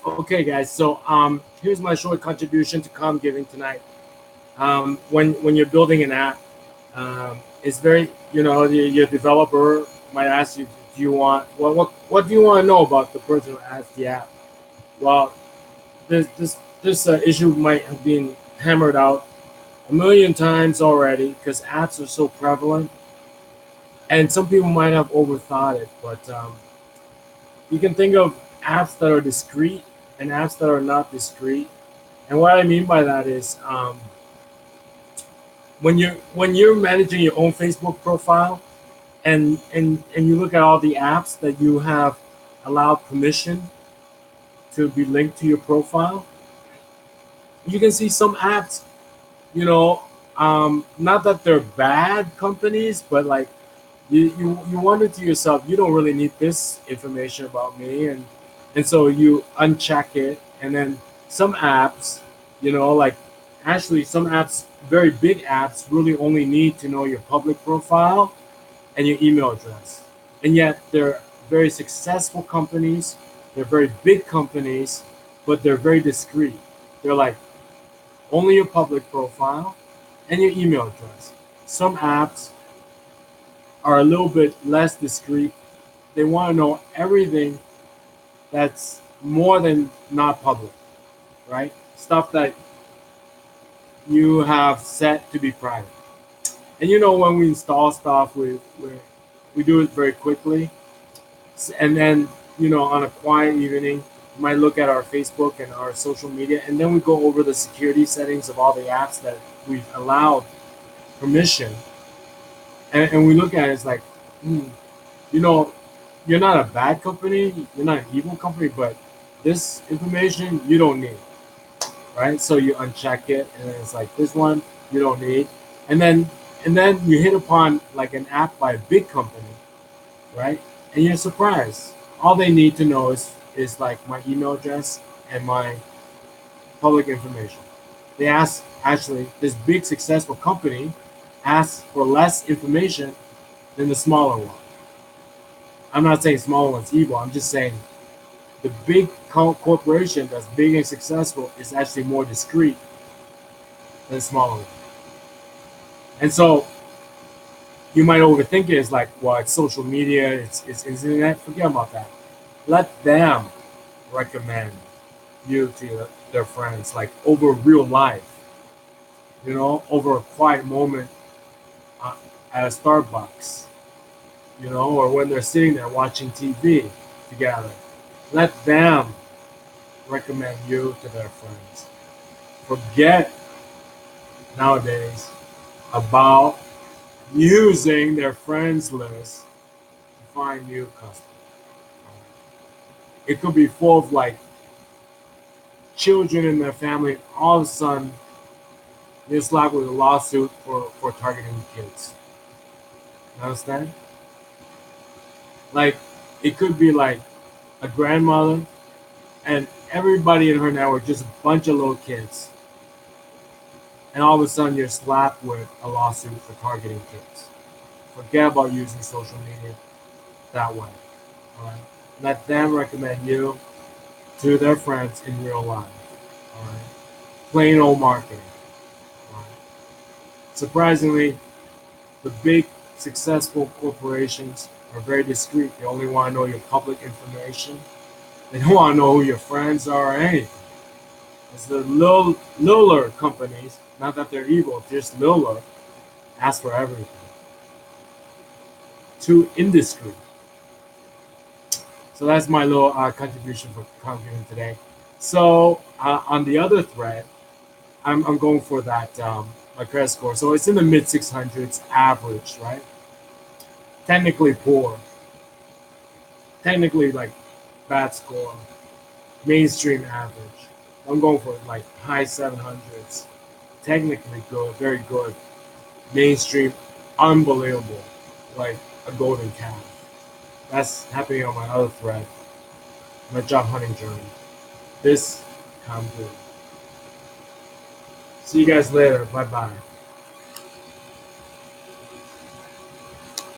Okay, guys. So here's my short contribution to COMMGiving tonight. When you're building an app, it's very your developer might ask you, do you want what do you want to know about the person who adds the app? Well, this issue might have been hammered out a million times already because apps are so prevalent, and some people might have overthought it. But you can think of apps that are discrete and apps that are not discrete. And what I mean by that is when you're managing your own Facebook profile and you look at all the apps that you have allowed permission to be linked to your profile, you can see some apps, you know, not that they're bad companies, but like you wonder to yourself, you don't really need this information about me, and so you uncheck it, and then some apps, like actually some apps, very big apps, really only need to know your public profile and your email address, and yet they're very successful companies, they're very big companies, but they're very discreet. They're like only your public profile and your email address. Some apps are a little bit less discreet. They want to know everything that's more than not public, right? Stuff that you have set to be private. And when we install stuff, we do it very quickly. And then, on a quiet evening, we might look at our Facebook and our social media, and then we go over the security settings of all the apps that we've allowed permission. And we look at it, it's like, you know, you're not a bad company, you're not an evil company, but this information you don't need, right? So you uncheck it, and then it's like this one you don't need, and then you hit upon like an app by a big company, right? And you're surprised. All they need to know is like my email address and my public information. They ask, actually, this big successful company asks for less information than the smaller one. I'm not saying smaller one's evil. I'm just saying the big corporation that's big and successful is actually more discreet than the smaller one. And so you might overthink it. It's like, well, it's social media, it's internet. Forget about that. Let them recommend you to their friends, like over real life, over a quiet moment at a Starbucks, or when they're sitting there watching TV together. Let them recommend you to their friends. Forget nowadays about using their friends list to find new customers. It could be full of like children in their family. All of a sudden, they're slapped with a lawsuit for targeting kids. You understand? Like, it could be like a grandmother and everybody in her network, just a bunch of little kids. And all of a sudden, you're slapped with a lawsuit for targeting kids. Forget about using social media that way. All right? Let them recommend you to their friends in real life. All right? Plain old marketing. All right? Surprisingly, the big successful corporations are very discreet. They only want to know your public information. They don't want to know who your friends are or anything. It's the littler companies, not that they're evil, just littler, ask for everything. Too indiscreet. So that's my little contribution for COMMGiving today. So on the other thread, I'm going for that my credit score. So it's in the mid 600s average, right? Technically poor. Technically like bad score. Mainstream average. I'm going for like high 700s. Technically good, very good. Mainstream, unbelievable. Like a golden calf. That's happening on my other thread. My job hunting journey. This COMMGiving. See you guys later. Bye bye.